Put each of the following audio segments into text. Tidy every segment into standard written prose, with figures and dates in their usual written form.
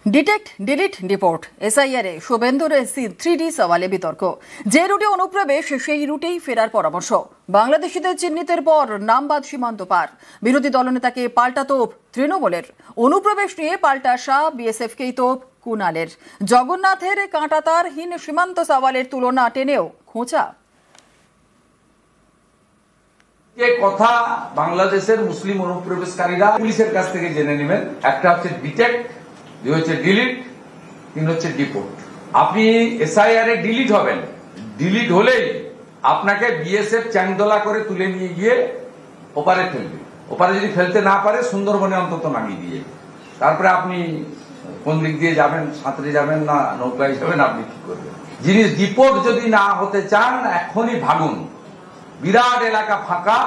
Detect delete report এসআইআরে শুভেন্দুর 3D সওয়ালে বিতর্ক। যে রুটে অনুপ্রবেশ সেই রুটেই ফেরার পরামর্শ। বাংলাদেশিদের চিহ্নিতের পর নামবাদ সীমান্ত পার। বিরোধী দলনেতাকে পাল্টা তোপ তৃণমূলের। অনুপ্রবেশ নিয়ে পাল্টা শাহ, বিএসএফকেই তোপ কুণালের। জগন্নাথের কাঁটাতারহীন সীমান্ত সওয়ালের তুলনা টেনেও খোঁচা। যে কথা বাংলাদেশের মুসলিম অনুপ্রবেশকারীরা পুলিশের কাছ থেকে জেনে নেবেন, একটা হচ্ছে ডিটেক্ট, দুই হচ্ছে ডিলিট, তিন হচ্ছে ডিপোর্ট। আপনি এসআইআর এ ডিলিট হবেন, ডিলিট হলেই আপনাকে বিএসএফ চ্যাংদোলা করে তুলে নিয়ে গিয়ে ওপারে ফেলবে। ওপারে যদি ফেলতে না পারে সুন্দরবনে অন্তত নামিয়ে দিয়ে, তারপরে আপনি কোন দিক দিয়ে যাবেন, সাঁতরে যাবেন না নৌকায় যাবেন, আপনি কি করবেন। যিনি ডিপোর্ট যদি না হতে চান এখনই ভাগুন। বিরাট এলাকা ফাঁকা,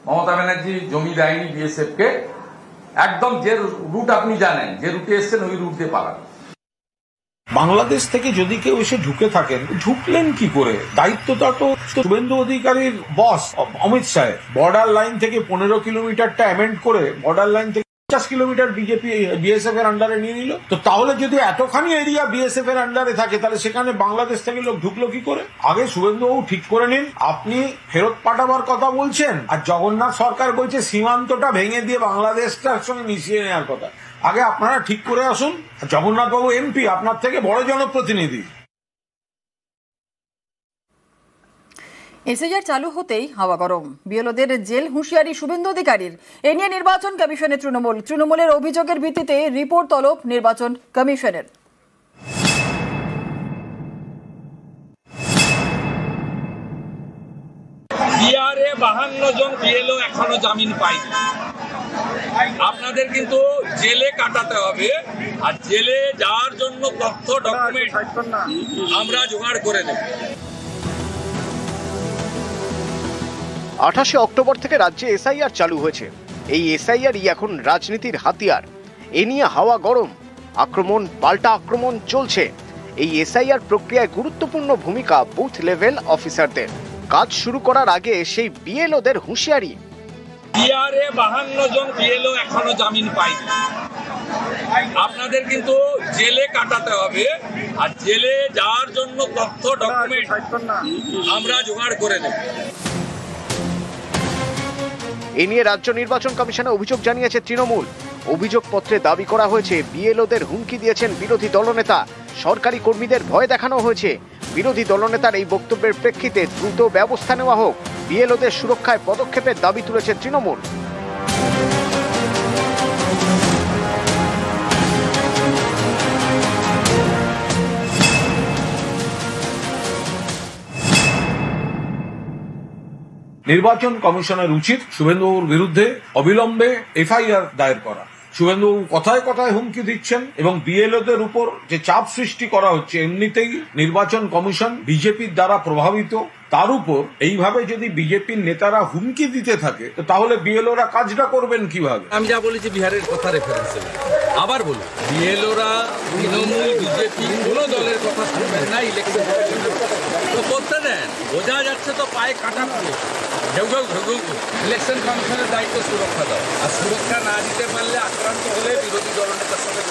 মমতা ব্যানার্জি জমি দেয়নি বিএসএফ কে। একদম যে রুট আপনি জানেন, যে রুটে এসছেন ওই রুট দিয়ে পালান। বাংলাদেশ থেকে যদি কেউ এসে ঢুকে থাকেন, ঢুকলেন কি করে? দায়িত্বটা তো শুভেন্দু অধিকারীর বস অমিত শাহ। বর্ডার লাইন থেকে 15 কিলোমিটারটা অ্যামেন্ড করে বর্ডার লাইন থেকে 50 কিলোমিটার বিজেপি বিএসএফ এর আন্ডারে নিয়ে নিল। তো তাহলে যদি এতখানি এরিয়া বিএসএফ এর আন্ডারে থাকে, তাহলে সেখানে বাংলাদেশ থেকে লোক ঢুকলো কি করে? আগে শুভেন্দুবাবু ঠিক করে নিন, আপনি ফেরত পাঠাবার কথা বলছেন, আর জগন্নাথ সরকার বলছে সীমান্তটা ভেঙে দিয়ে বাংলাদেশটার সঙ্গে মিশিয়ে নেওয়ার কথা। আগে আপনারা ঠিক করে আসুন। জগন্নাথ বাবু এমপি, আপনার থেকে বড় জনপ্রতিনিধি। এসআইআর চালু হতেই হাওয়া গরম। বিএলওদের জেল হুঁশিয়ারি শুভেন্দু অধিকারীর। এ নিয়ে নির্বাচন কমিশনে তৃণমূলের অভিযোগের ভিত্তিতে রিপোর্ট তলব নির্বাচন কমিশনের। বিহারে 52 জন বিএলও এখনো জামিন পায়নি। আপনাদের কিন্তু জেলে কাটাতে হবে, আর জেলে যাওয়ার জন্য তথ্য ডকুমেন্ট আমরা জোগাড় করে দেব। 28 অক্টোবর থেকে রাজ্যে এসআইআর চালু হয়েছে। এই এসআইআরই এখন রাজনীতির হাতিয়ার। এ নিয়ে হাওয়া গরম, আক্রমণ পাল্টা আক্রমণ চলছে। এই এসআইআর প্রক্রিয়ায় গুরুত্বপূর্ণ ভূমিকা বুথ লেভেল অফিসারদের। কাজ শুরু করার আগে সেই বিএলওদের হুঁশিয়ারি। বিহারে 52 জন বিএলও এখনো জামিন পায়নি। আপনাদের কিন্তু জেলে কাটাতে হবে, আর জেলে যাওয়ার জন্য তথ্য ডকুমেন্ট আমরা জোগাড় করে দেব। এ নিয়ে রাজ্য নির্বাচন কমিশনে অভিযোগ জানিয়েছে তৃণমূল। অভিযোগপত্রে দাবি করা হয়েছে বিএলওদের হুমকি দিয়েছেন বিরোধী দলনেতা। সরকারি কর্মীদের ভয় দেখানো হয়েছে। বিরোধী দলনেতার এই বক্তব্যের প্রেক্ষিতে দ্রুত ব্যবস্থা নেওয়া হোক। বিএলওদের সুরক্ষায় পদক্ষেপের দাবি তুলেছে তৃণমূল। নির্বাচন কমিশনের উচিত শুভেন্দুবাবুর বিরুদ্ধে অবিলম্বে এফআইআর দায়ের করা। শুভেন্দুবাবু কথায় কথায় হুমকি দিচ্ছেন এবং বিএলওদের উপর যে চাপ সৃষ্টি করা হচ্ছে, এমনিতেই নির্বাচন কমিশন বিজেপির দ্বারা প্রভাবিত, তার উপর এইভাবে যদি বিজেপির নেতারা হুমকি দিতে থাকে, তো তাহলে বিএলওরা কাজটা করবেন কিভাবে? আমি যা বলেছি বিহারের কথা রেফারেন্স আবার বলি, বিএলওরা তৃণমূল বিজেপি কোন দলের কথা শুনবেন না। ইলেকশন তো করতে দেন, বোঝা যাচ্ছে তো পায়ে কাটা পড়ে ঘেউ ঘেউ ঘেউ ঘেউ। ইলেকশন কমিশনের দায়িত্ব সুরক্ষা দাও, আর সুরক্ষা না দিতে পারলে আক্রান্ত হলে বিরোধী দলনেতার সাথে